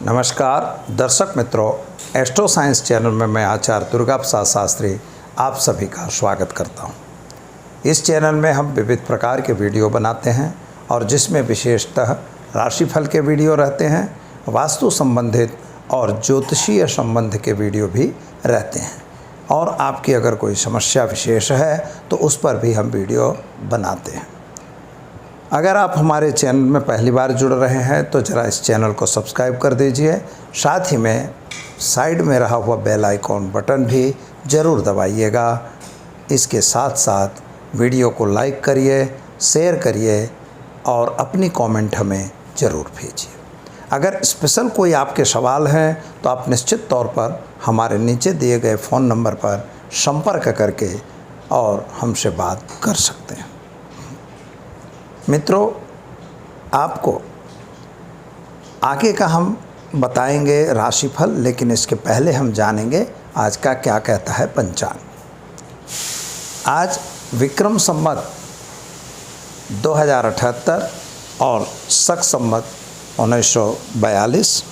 नमस्कार दर्शक मित्रों, एस्ट्रो साइंस चैनल में मैं आचार्य दुर्गा प्रसाद शास्त्री आप सभी का स्वागत करता हूं। इस चैनल में हम विविध प्रकार के वीडियो बनाते हैं और जिसमें विशेषतः राशिफल के वीडियो रहते हैं, वास्तु संबंधित और ज्योतिषीय संबंध के वीडियो भी रहते हैं। और आपकी अगर कोई समस्या विशेष है तो उस पर भी हम वीडियो बनाते हैं। अगर आप हमारे चैनल में पहली बार जुड़ रहे हैं तो ज़रा इस चैनल को सब्सक्राइब कर दीजिए। साथ ही में साइड में रहा हुआ बेल आइकॉन बटन भी ज़रूर दबाइएगा। इसके साथ साथ वीडियो को लाइक करिए, शेयर करिए और अपनी कमेंट हमें ज़रूर भेजिए। अगर स्पेशल कोई आपके सवाल हैं तो आप निश्चित तौर पर हमारे नीचे दिए गए फ़ोन नंबर पर संपर्क करके और हमसे बात कर सकते हैं। मित्रों, आपको आगे का हम बताएंगे राशिफल, लेकिन इसके पहले हम जानेंगे आज का क्या कहता है पंचांग। आज विक्रम संवत 2078 और शक संवत 1942,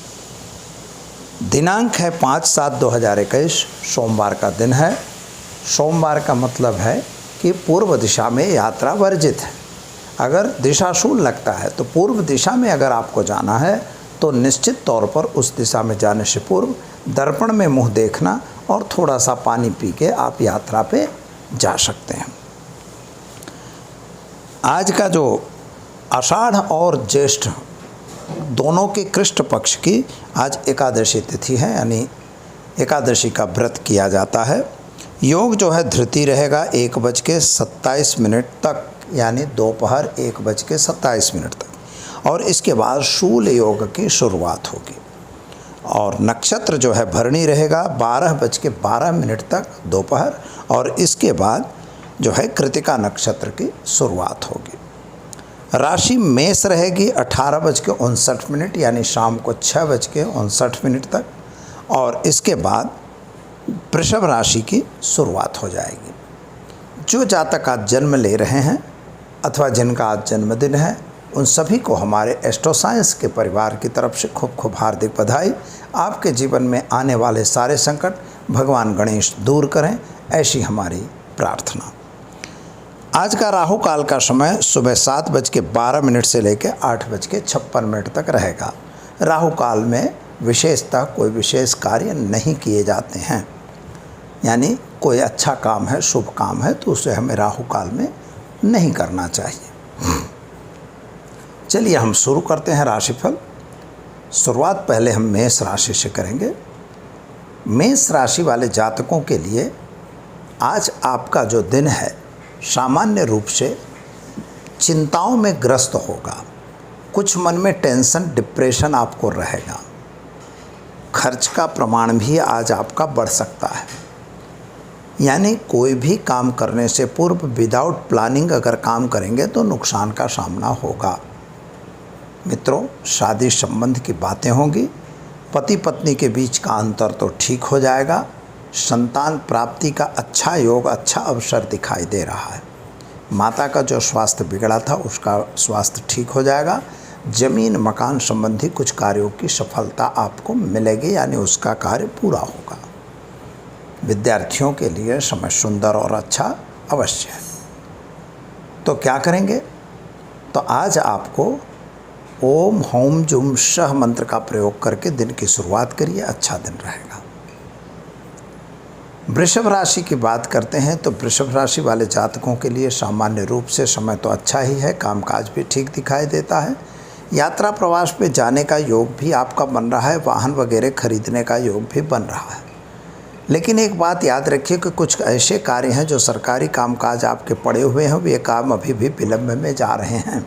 दिनांक है 5/7/2021, सोमवार का दिन है। सोमवार का मतलब है कि पूर्व दिशा में यात्रा वर्जित है। अगर दिशाशूल लगता है तो पूर्व दिशा में अगर आपको जाना है तो निश्चित तौर पर उस दिशा में जाने से पूर्व दर्पण में मुंह देखना और थोड़ा सा पानी पी के आप यात्रा पे जा सकते हैं। आज का जो आषाढ़ और ज्येष्ठ दोनों के कृष्ण पक्ष की आज एकादशी तिथि है, यानी एकादशी का व्रत किया जाता है। योग जो है धृति रहेगा 1:27 तक, यानी दोपहर 1:27 तक, और इसके बाद शूल योग की शुरुआत होगी। और नक्षत्र जो है भरणी रहेगा 12:12 तक दोपहर, और इसके बाद जो है कृतिका नक्षत्र की शुरुआत होगी। राशि मेष रहेगी 18:59 यानी शाम को 6:59 तक, और इसके बाद वृषभ राशि की शुरुआत हो जाएगी। जो जातक आज जन्म ले रहे हैं अथवा जिनका आज जन्मदिन है, उन सभी को हमारे एस्ट्रो साइंस के परिवार की तरफ से खूब खूब हार्दिक बधाई। आपके जीवन में आने वाले सारे संकट भगवान गणेश दूर करें, ऐसी हमारी प्रार्थना। आज का राहु काल का समय सुबह 7:12 से लेकर 8:56 तक रहेगा। राहु काल में विशेषतः कोई विशेष कार्य नहीं किए जाते हैं, यानी कोई अच्छा काम है, शुभ काम है तो उसे हमें राहु काल में नहीं करना चाहिए। चलिए हम शुरू करते हैं राशिफल। शुरुआत पहले हम मेष राशि से करेंगे। मेष राशि वाले जातकों के लिए आज आपका जो दिन है सामान्य रूप से चिंताओं में ग्रस्त होगा। कुछ मन में टेंशन, डिप्रेशन आपको रहेगा। खर्च का प्रमाण भी आज आपका बढ़ सकता है, यानी कोई भी काम करने से पूर्व विदाउट प्लानिंग अगर काम करेंगे तो नुकसान का सामना होगा। मित्रों, शादी संबंध की बातें होंगी। पति पत्नी के बीच का अंतर तो ठीक हो जाएगा। संतान प्राप्ति का अच्छा योग, अच्छा अवसर दिखाई दे रहा है। माता का जो स्वास्थ्य बिगड़ा था उसका स्वास्थ्य ठीक हो जाएगा। जमीन मकान संबंधी कुछ कार्यों की सफलता आपको मिलेगी, यानी उसका कार्य पूरा होगा। विद्यार्थियों के लिए समय सुंदर और अच्छा अवश्य है। तो क्या करेंगे? तो आज आपको ओम हौम जुम शह मंत्र का प्रयोग करके दिन की शुरुआत करिए, अच्छा दिन रहेगा। वृषभ राशि की बात करते हैं तो वृषभ राशि वाले जातकों के लिए सामान्य रूप से समय तो अच्छा ही है, कामकाज भी ठीक दिखाई देता है। यात्रा प्रवास पे जाने का योग भी आपका बन रहा है, वाहन वगैरह खरीदने का योग भी बन रहा है। लेकिन एक बात याद रखिए कि कुछ ऐसे कार्य हैं जो सरकारी कामकाज आपके पड़े हुए हैं, वे काम अभी भी विलंब में जा रहे हैं,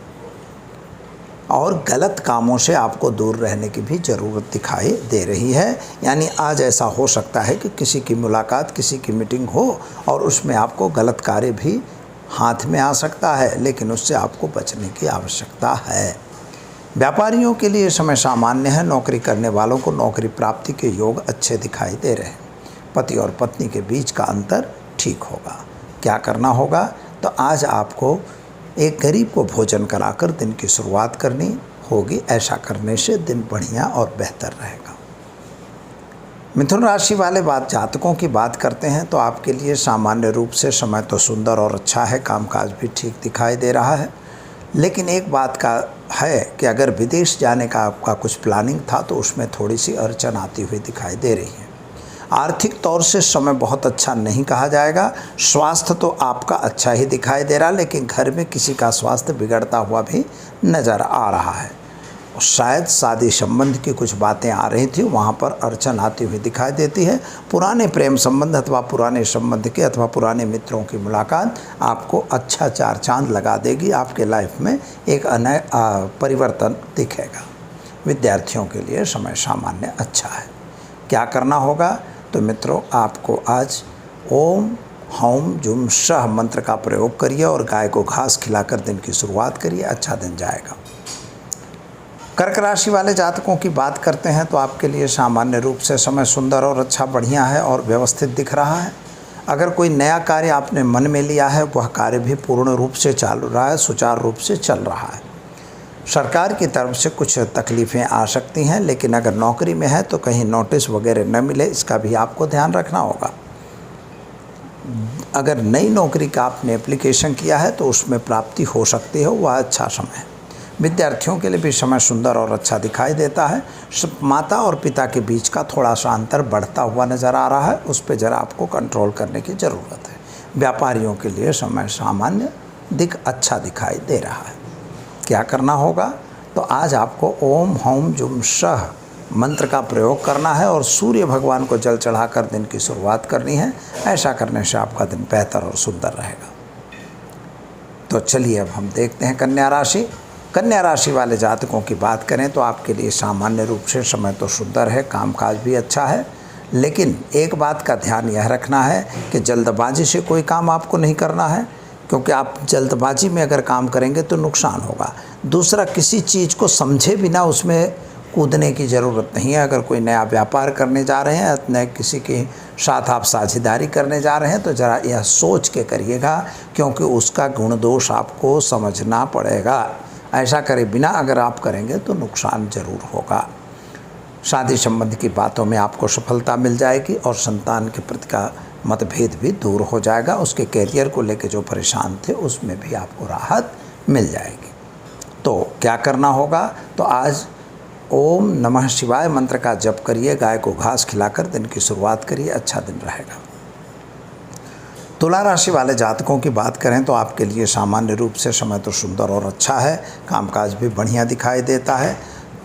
और गलत कामों से आपको दूर रहने की भी ज़रूरत दिखाई दे रही है। यानी आज ऐसा हो सकता है कि किसी की मुलाकात, किसी की मीटिंग हो और उसमें आपको गलत कार्य भी हाथ में आ सकता है, लेकिन उससे आपको बचने की आवश्यकता है। व्यापारियों के लिए समय सामान्य है। नौकरी करने वालों को नौकरी प्राप्ति के योग अच्छे दिखाई दे रहे हैं। पति और पत्नी के बीच का अंतर ठीक होगा। क्या करना होगा? तो आज आपको एक गरीब को भोजन कराकर दिन की शुरुआत करनी होगी। ऐसा करने से दिन बढ़िया और बेहतर रहेगा। मिथुन राशि वाले जातकों की बात करते हैं तो आपके लिए सामान्य रूप से समय तो सुंदर और अच्छा है, कामकाज भी ठीक दिखाई दे रहा है। लेकिन एक बात का है कि अगर विदेश जाने का आपका कुछ प्लानिंग था तो उसमें थोड़ी सी अड़चन आती हुई दिखाई दे रही है। आर्थिक तौर से समय बहुत अच्छा नहीं कहा जाएगा। स्वास्थ्य तो आपका अच्छा ही दिखाई दे रहा, लेकिन घर में किसी का स्वास्थ्य बिगड़ता हुआ भी नज़र आ रहा है। शायद शादी संबंध की कुछ बातें आ रही थी, वहाँ पर अड़चन आती हुई दिखाई देती है। पुराने प्रेम संबंध अथवा पुराने संबंध के अथवा पुराने मित्रों की मुलाकात आपको अच्छा चार चांद लगा देगी। आपके लाइफ में एक परिवर्तन दिखेगा। विद्यार्थियों के लिए समय सामान्य अच्छा है। क्या करना होगा तो मित्रों, आपको आज ओम हौम जुम शह मंत्र का प्रयोग करिए और गाय को घास खिलाकर दिन की शुरुआत करिए। अच्छा दिन जाएगा। कर्क राशि वाले जातकों की बात करते हैं तो आपके लिए सामान्य रूप से समय सुंदर और अच्छा बढ़िया है और व्यवस्थित दिख रहा है। अगर कोई नया कार्य आपने मन में लिया है वह कार्य भी पूर्ण रूप से चालू रहा है, सुचारू रूप से चल रहा है। सरकार की तरफ से कुछ तकलीफ़ें आ सकती हैं, लेकिन अगर नौकरी में है तो कहीं नोटिस वगैरह न मिले, इसका भी आपको ध्यान रखना होगा। अगर नई नौकरी का आपने एप्लीकेशन किया है तो उसमें प्राप्ति हो सकती है, वह अच्छा समय है। विद्यार्थियों के लिए भी समय सुंदर और अच्छा दिखाई देता है। माता और पिता के बीच का थोड़ा सा अंतर बढ़ता हुआ नज़र आ रहा है, उस पर ज़रा आपको कंट्रोल करने की ज़रूरत है। व्यापारियों के लिए समय सामान्य अच्छा दिखाई दे रहा है। क्या करना होगा तो आज आपको ओम हौम जुम शह मंत्र का प्रयोग करना है और सूर्य भगवान को जल चढ़ाकर दिन की शुरुआत करनी है। ऐसा करने से आपका दिन बेहतर और सुंदर रहेगा। तो चलिए अब हम देखते हैं कन्या राशि। कन्या राशि वाले जातकों की बात करें तो आपके लिए सामान्य रूप से समय तो सुंदर है, कामकाज भी अच्छा है। लेकिन एक बात का ध्यान यह रखना है कि जल्दबाजी से कोई काम आपको नहीं करना है, क्योंकि आप जल्दबाजी में अगर काम करेंगे तो नुकसान होगा। दूसरा, किसी चीज़ को समझे बिना उसमें कूदने की ज़रूरत नहीं है। अगर कोई नया व्यापार करने जा रहे हैं, नए किसी के साथ आप साझेदारी करने जा रहे हैं तो ज़रा यह सोच के करिएगा, क्योंकि उसका गुण दोष आपको समझना पड़ेगा। ऐसा करे बिना अगर आप करेंगे तो नुकसान ज़रूर होगा। शादी संबंध की बातों में आपको सफलता मिल जाएगी और संतान के प्रति का मतभेद भी दूर हो जाएगा। उसके कैरियर को लेकर जो परेशान थे उसमें भी आपको राहत मिल जाएगी। तो क्या करना होगा तो आज ओम नमः शिवाय मंत्र का जप करिए, गाय को घास खिलाकर दिन की शुरुआत करिए। अच्छा दिन रहेगा। तुला राशि वाले जातकों की बात करें तो आपके लिए सामान्य रूप से समय तो सुंदर और अच्छा है, कामकाज भी बढ़िया दिखाई देता है।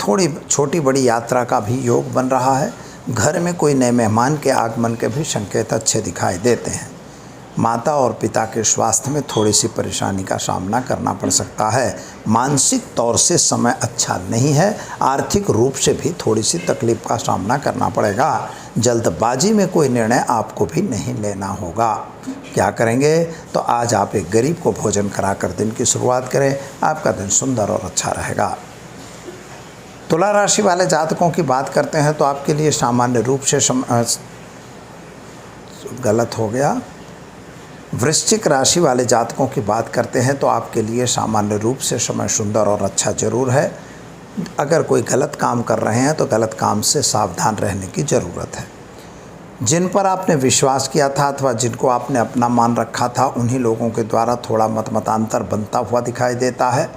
थोड़ी छोटी बड़ी यात्रा का भी योग बन रहा है। घर में कोई नए मेहमान के आगमन के भी संकेत अच्छे दिखाई देते हैं। माता और पिता के स्वास्थ्य में थोड़ी सी परेशानी का सामना करना पड़ सकता है। मानसिक तौर से समय अच्छा नहीं है। आर्थिक रूप से भी थोड़ी सी तकलीफ का सामना करना पड़ेगा। जल्दबाजी में कोई निर्णय आपको भी नहीं लेना होगा। क्या करेंगे तो आज आप एक गरीब को भोजन कराकर दिन की शुरुआत करें। आपका दिन सुंदर और अच्छा रहेगा। तुला राशि वाले जातकों की बात करते हैं तो आपके लिए सामान्य रूप से गलत हो गया। वृश्चिक राशि वाले जातकों की बात करते हैं तो आपके लिए सामान्य रूप से समय सुंदर और अच्छा जरूर है। अगर कोई गलत काम कर रहे हैं तो गलत काम से सावधान रहने की ज़रूरत है। जिन पर आपने विश्वास किया था अथवा जिनको आपने अपना मान रखा था, उन्हीं लोगों के द्वारा थोड़ा मतांतर बनता हुआ दिखाई देता है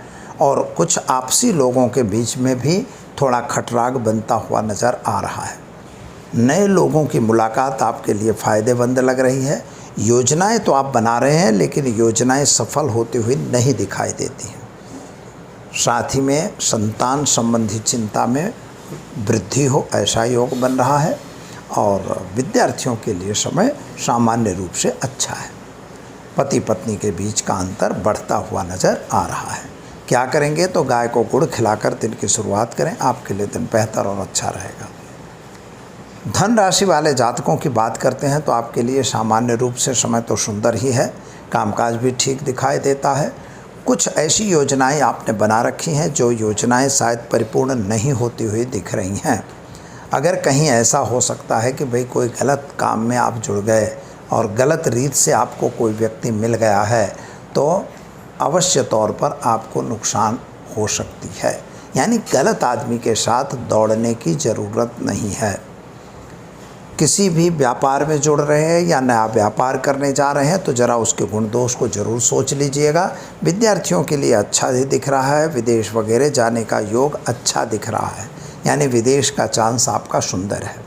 और कुछ आपसी लोगों के बीच में भी थोड़ा खटराग बनता हुआ नज़र आ रहा है। नए लोगों की मुलाकात आपके लिए फ़ायदेमंद लग रही है। योजनाएं तो आप बना रहे हैं, लेकिन योजनाएं सफल होती हुई नहीं दिखाई देती हैं। साथ ही में संतान संबंधी चिंता में वृद्धि हो, ऐसा योग बन रहा है। और विद्यार्थियों के लिए समय सामान्य रूप से अच्छा है। पति पत्नी के बीच का अंतर बढ़ता हुआ नज़र आ रहा है। क्या करेंगे तो गाय को गुड़ खिलाकर दिन की शुरुआत करें। आपके लिए दिन बेहतर और अच्छा रहेगा। धन राशि वाले जातकों की बात करते हैं तो आपके लिए सामान्य रूप से समय तो सुंदर ही है, कामकाज भी ठीक दिखाई देता है। कुछ ऐसी योजनाएं आपने बना रखी हैं जो योजनाएं शायद परिपूर्ण नहीं होती हुई दिख रही हैं। अगर कहीं ऐसा हो सकता है कि भाई कोई गलत काम में आप जुड़ गए और गलत रीत से आपको कोई व्यक्ति मिल गया है तो अवश्य तौर पर आपको नुकसान हो सकती है। यानी गलत आदमी के साथ दौड़ने की ज़रूरत नहीं है। किसी भी व्यापार में जुड़ रहे हैं या नया व्यापार करने जा रहे हैं तो ज़रा उसके गुण दोष को ज़रूर सोच लीजिएगा। विद्यार्थियों के लिए अच्छा ही दिख रहा है, विदेश वगैरह जाने का योग अच्छा दिख रहा है, यानी विदेश का चांस आपका सुंदर है।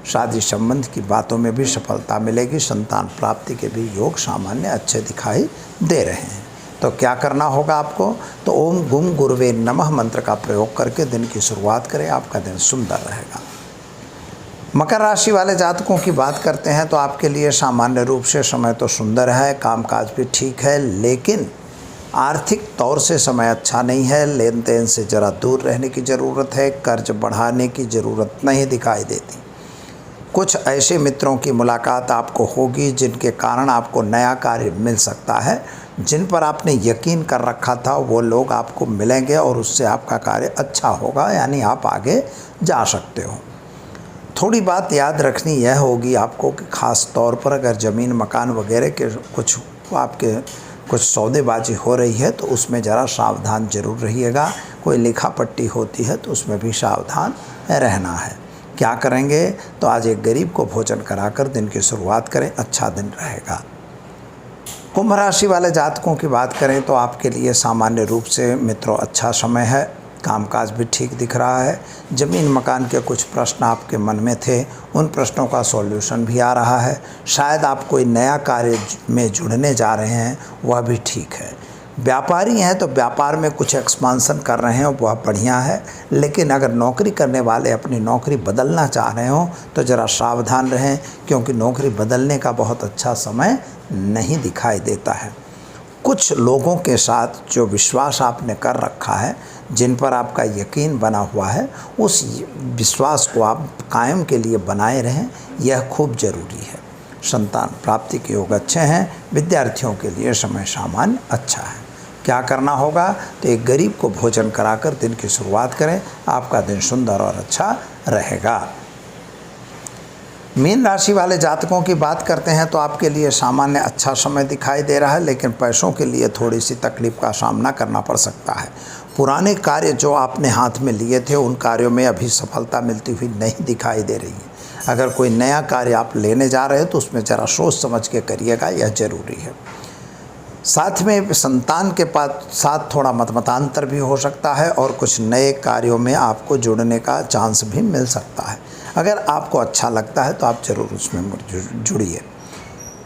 शादी संबंध की बातों में भी सफलता मिलेगी। संतान प्राप्ति के भी योग सामान्य अच्छे दिखाई दे रहे हैं। तो क्या करना होगा आपको, तो ओम गुम गुरुवे नमः मंत्र का प्रयोग करके दिन की शुरुआत करें, आपका दिन सुंदर रहेगा। मकर राशि वाले जातकों की बात करते हैं तो आपके लिए सामान्य रूप से समय तो सुंदर है, कामकाज भी ठीक है, लेकिन आर्थिक तौर से समय अच्छा नहीं है। लेन देन से ज़रा दूर रहने की ज़रूरत है। कर्ज बढ़ाने की ज़रूरत नहीं दिखाई देती। कुछ ऐसे मित्रों की मुलाकात आपको होगी जिनके कारण आपको नया कार्य मिल सकता है। जिन पर आपने यकीन कर रखा था वो लोग आपको मिलेंगे और उससे आपका कार्य अच्छा होगा, यानी आप आगे जा सकते हो। थोड़ी बात याद रखनी यह होगी आपको कि ख़ास तौर पर अगर ज़मीन मकान वगैरह के कुछ सौदेबाजी हो रही है तो उसमें ज़रा सावधान जरूर रहिएगा। कोई लिखा पट्टी होती है तो उसमें भी सावधान रहना है। क्या करेंगे, तो आज एक गरीब को भोजन कराकर दिन की शुरुआत करें, अच्छा दिन रहेगा। कुंभ राशि वाले जातकों की बात करें तो आपके लिए सामान्य रूप से मित्रों अच्छा समय है। कामकाज भी ठीक दिख रहा है। ज़मीन मकान के कुछ प्रश्न आपके मन में थे, उन प्रश्नों का सॉल्यूशन भी आ रहा है। शायद आप कोई नया कार्य में जुड़ने जा रहे हैं, वह भी ठीक है। व्यापारी हैं तो व्यापार में कुछ एक्सपांसन कर रहे हैं, वह बढ़िया है। लेकिन अगर नौकरी करने वाले अपनी नौकरी बदलना चाह रहे हो तो ज़रा सावधान रहें, क्योंकि नौकरी बदलने का बहुत अच्छा समय नहीं दिखाई देता है। कुछ लोगों के साथ जो विश्वास आपने कर रखा है, जिन पर आपका यकीन बना हुआ है, उस विश्वास को आप कायम के लिए बनाए रहें, यह खूब ज़रूरी है। संतान प्राप्ति के योग अच्छे हैं। विद्यार्थियों के लिए समय सामान्य अच्छा है। क्या करना होगा, तो एक गरीब को भोजन कराकर दिन की शुरुआत करें, आपका दिन सुंदर और अच्छा रहेगा। मीन राशि वाले जातकों की बात करते हैं तो आपके लिए सामान्य अच्छा समय दिखाई दे रहा है, लेकिन पैसों के लिए थोड़ी सी तकलीफ का सामना करना पड़ सकता है। पुराने कार्य जो आपने हाथ में लिए थे उन कार्यों में अभी सफलता मिलती हुई नहीं दिखाई दे रही है। अगर कोई नया कार्य आप लेने जा रहे हैं तो उसमें ज़रा सोच समझ के करिएगा, यह ज़रूरी है। साथ में संतान के साथ थोड़ा मतमतांतर भी हो सकता है और कुछ नए कार्यों में आपको जुड़ने का चांस भी मिल सकता है। अगर आपको अच्छा लगता है तो आप ज़रूर उसमें जुड़िए।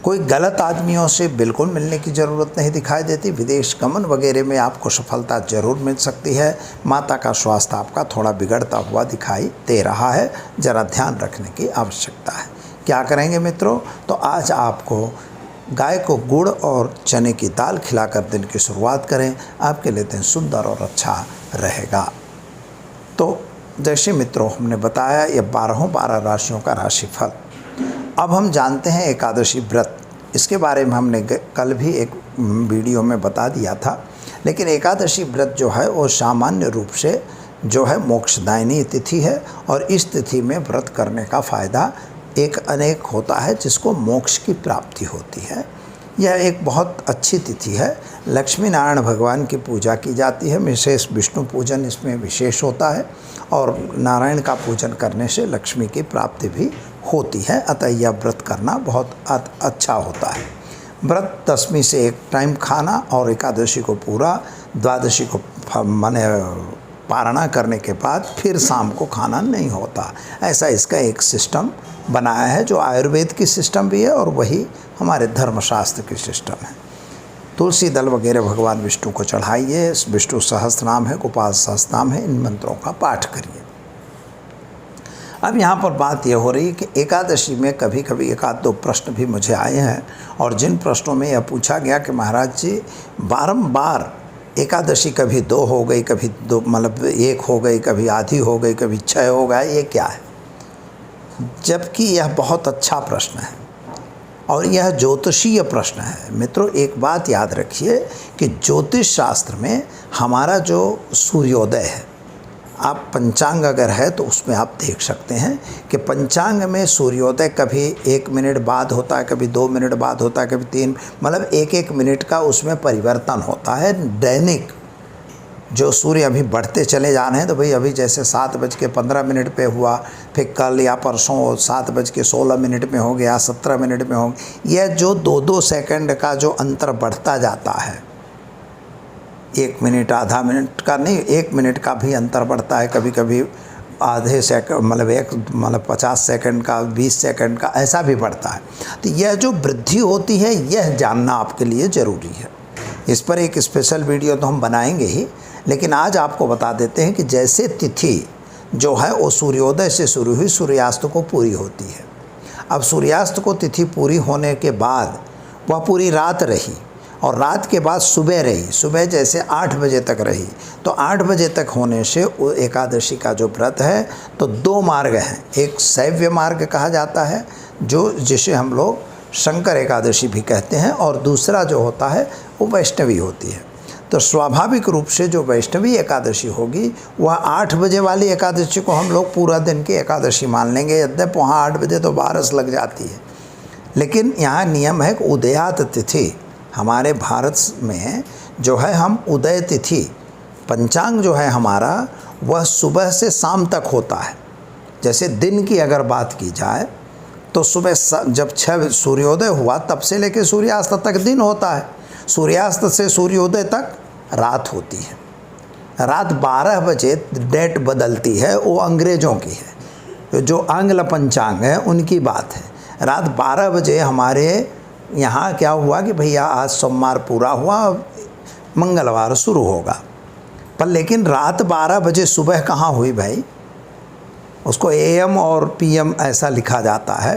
कोई गलत आदमियों से बिल्कुल मिलने की ज़रूरत नहीं दिखाई देती। विदेश गमन वगैरह में आपको सफलता ज़रूर मिल सकती है। माता का स्वास्थ्य आपका थोड़ा बिगड़ता हुआ दिखाई दे रहा है, ज़रा ध्यान रखने की आवश्यकता है। क्या करेंगे मित्रों, तो आज आपको गाय को गुड़ और चने की दाल खिलाकर दिन की शुरुआत करें, आपके लिए दिन सुंदर और अच्छा रहेगा। तो जैसे मित्रों हमने बताया ये 12 राशियों का राशिफल। अब हम जानते हैं एकादशी व्रत। इसके बारे में हमने कल भी एक वीडियो में बता दिया था, लेकिन एकादशी व्रत जो है वो सामान्य रूप से जो है मोक्षदायिनी तिथि है और इस तिथि में व्रत करने का फ़ायदा एक अनेक होता है, जिसको मोक्ष की प्राप्ति होती है। यह एक बहुत अच्छी तिथि है। लक्ष्मी नारायण भगवान की पूजा की जाती है, विशेष विष्णु पूजन इसमें विशेष होता है और नारायण का पूजन करने से लक्ष्मी की प्राप्ति भी होती है। अतः यह व्रत करना बहुत अच्छा होता है। व्रत दशमी से एक टाइम खाना और एकादशी को पूरा, द्वादशी को माने पारणा करने के बाद फिर शाम को खाना नहीं होता। ऐसा इसका एक सिस्टम बनाया है जो आयुर्वेद की सिस्टम भी है और वही हमारे धर्मशास्त्र की सिस्टम है। तुलसी दल वगैरह भगवान विष्णु को चढ़ाइए। विष्णु सहस्त्र नाम है, गोपाल सहस्त्र नाम है, इन मंत्रों का पाठ करिए। अब यहाँ पर बात यह हो रही है कि एकादशी में कभी कभी एक आध दो प्रश्न भी मुझे आए हैं और जिन प्रश्नों में यह पूछा गया कि महाराज जी बारंबार एकादशी कभी 2 हो गई, कभी 2 मतलब 1 हो गई, कभी आधी हो गई, कभी 6 हो गया, ये क्या है? जबकि यह बहुत अच्छा प्रश्न है और यह ज्योतिषीय प्रश्न है। मित्रों एक बात याद रखिए कि ज्योतिष शास्त्र में हमारा जो सूर्योदय है, आप पंचांग अगर है तो उसमें आप देख सकते हैं कि पंचांग में सूर्योदय कभी 1 मिनट बाद होता है, कभी 2 मिनट बाद होता है, कभी 3, मतलब 1-1 मिनट का उसमें परिवर्तन होता है दैनिक। जो सूर्य अभी बढ़ते चले जा रहे हैं, तो भाई अभी जैसे 7:15 पे हुआ, फिर कल या परसों 7:16 में हो गया, 17 मिनट में हो गया, यह जो 2-2 सेकंड का जो अंतर बढ़ता जाता है, 1 मिनट आधा मिनट का नहीं, 1 मिनट का भी अंतर बढ़ता है, कभी कभी आधे सेकंड मतलब 50 सेकंड का, 20 सेकंड का, ऐसा भी बढ़ता है। तो यह जो वृद्धि होती है, यह जानना आपके लिए ज़रूरी है। इस पर एक स्पेशल वीडियो तो हम बनाएंगे ही, लेकिन आज आपको बता देते हैं कि जैसे तिथि जो है वो सूर्योदय से शुरू हुई, सूर्यास्त को पूरी होती है। अब सूर्यास्त को तिथि पूरी होने के बाद वह पूरी रात रही, और रात के बाद सुबह रही, सुबह जैसे 8 बजे तक रही, तो 8 बजे तक होने से वो एकादशी का जो व्रत है, तो 2 मार्ग हैं। एक शैव्य मार्ग कहा जाता है, जिसे हम लोग शंकर एकादशी भी कहते हैं, और दूसरा जो होता है वो वैष्णवी होती है। तो स्वाभाविक रूप से जो वैष्णवी एकादशी होगी, वह 8 बजे वाली एकादशी को हम लोग पूरा दिन की एकादशी मान लेंगे, यद्यपि वहाँ 8 बजे तो बारस लग जाती है। लेकिन यहाँ नियम है कि उदयात तिथि हमारे भारत में जो है, हम उदय तिथि, पंचांग जो है हमारा, वह सुबह से शाम तक होता है। जैसे दिन की अगर बात की जाए तो सुबह जब 6 सूर्योदय हुआ तब से लेकर सूर्यास्त तक दिन होता है, सूर्यास्त से सूर्योदय तक रात होती है। रात 12 बजे डेट बदलती है, वो अंग्रेज़ों की है, जो आंग्ल पंचांग है उनकी बात है। रात 12 बजे हमारे यहाँ क्या हुआ कि भैया आज सोमवार पूरा हुआ, मंगलवार शुरू होगा, पर लेकिन रात 12 बजे सुबह कहाँ हुई भाई? उसको AM और PM ऐसा लिखा जाता है,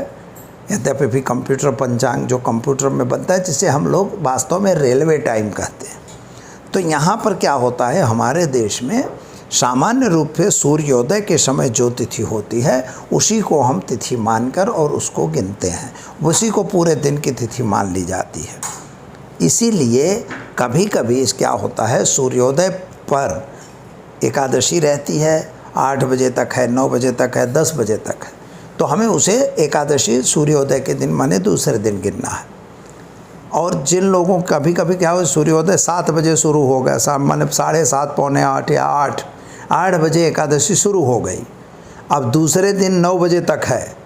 यद्यपि भी कंप्यूटर पंचांग जो कंप्यूटर में बनता है, जिसे हम लोग वास्तव में रेलवे टाइम कहते हैं। तो यहाँ पर क्या होता है, हमारे देश में सामान्य रूप से सूर्योदय के समय जो तिथि होती है, उसी को हम तिथि मानकर और उसको गिनते हैं, उसी को पूरे दिन की तिथि मान ली जाती है। इसीलिए कभी कभी क्या होता है, सूर्योदय पर एकादशी रहती है, 8 बजे तक है, 9 बजे तक है, 10 बजे तक है, तो हमें उसे एकादशी सूर्योदय के दिन माने दूसरे दिन गिनना है। और जिन लोगों कभी कभी क्या हो, सूर्योदय 7 बजे शुरू हो गया, माने 7:30 पौने 8 या 8 बजे एकादशी शुरू हो गई, अब दूसरे दिन 9 बजे तक है,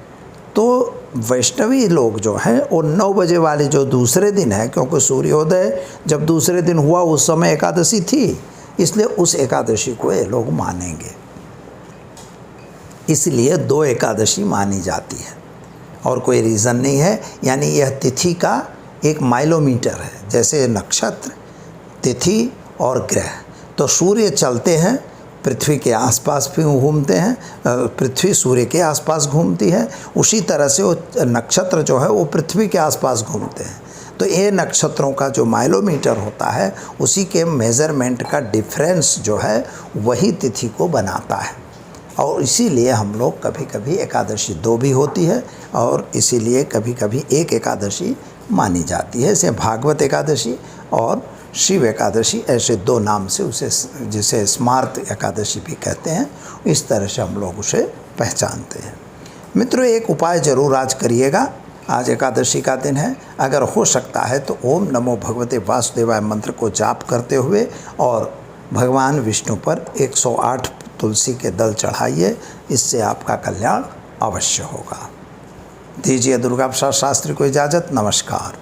तो वैष्णवी लोग जो हैं वो 9 बजे वाले जो दूसरे दिन है, क्योंकि सूर्योदय जब दूसरे दिन हुआ उस समय एकादशी थी, इसलिए उस एकादशी को ये लोग मानेंगे। इसलिए 2 एकादशी मानी जाती है और कोई रीज़न नहीं है। यानी यह तिथि का एक माइलोमीटर है, जैसे नक्षत्र, तिथि और ग्रह। तो सूर्य चलते हैं, पृथ्वी के आसपास भी घूमते हैं, पृथ्वी सूर्य के आसपास घूमती है, उसी तरह से वो नक्षत्र जो है वो पृथ्वी के आसपास घूमते हैं। तो ये नक्षत्रों का जो माइलोमीटर होता है, उसी के मेज़रमेंट का डिफरेंस जो है वही तिथि को बनाता है। और इसीलिए हम लोग कभी कभी एकादशी 2 भी होती है, और इसीलिए कभी कभी एक एकादशी मानी जाती है। जैसे भागवत एकादशी और शिव एकादशी, ऐसे 2 नाम से उसे, जिसे स्मार्त एकादशी भी कहते हैं, इस तरह से हम लोग उसे पहचानते हैं। मित्रों, एक उपाय ज़रूर आज करिएगा। आज एकादशी का दिन है, अगर हो सकता है तो ओम नमो भगवते वासुदेवाय मंत्र को जाप करते हुए और भगवान विष्णु पर 108 तुलसी के दल चढ़ाइए, इससे आपका कल्याण अवश्य होगा। दीजिए दुर्गा प्रसाद शास्त्री को इजाज़त। नमस्कार।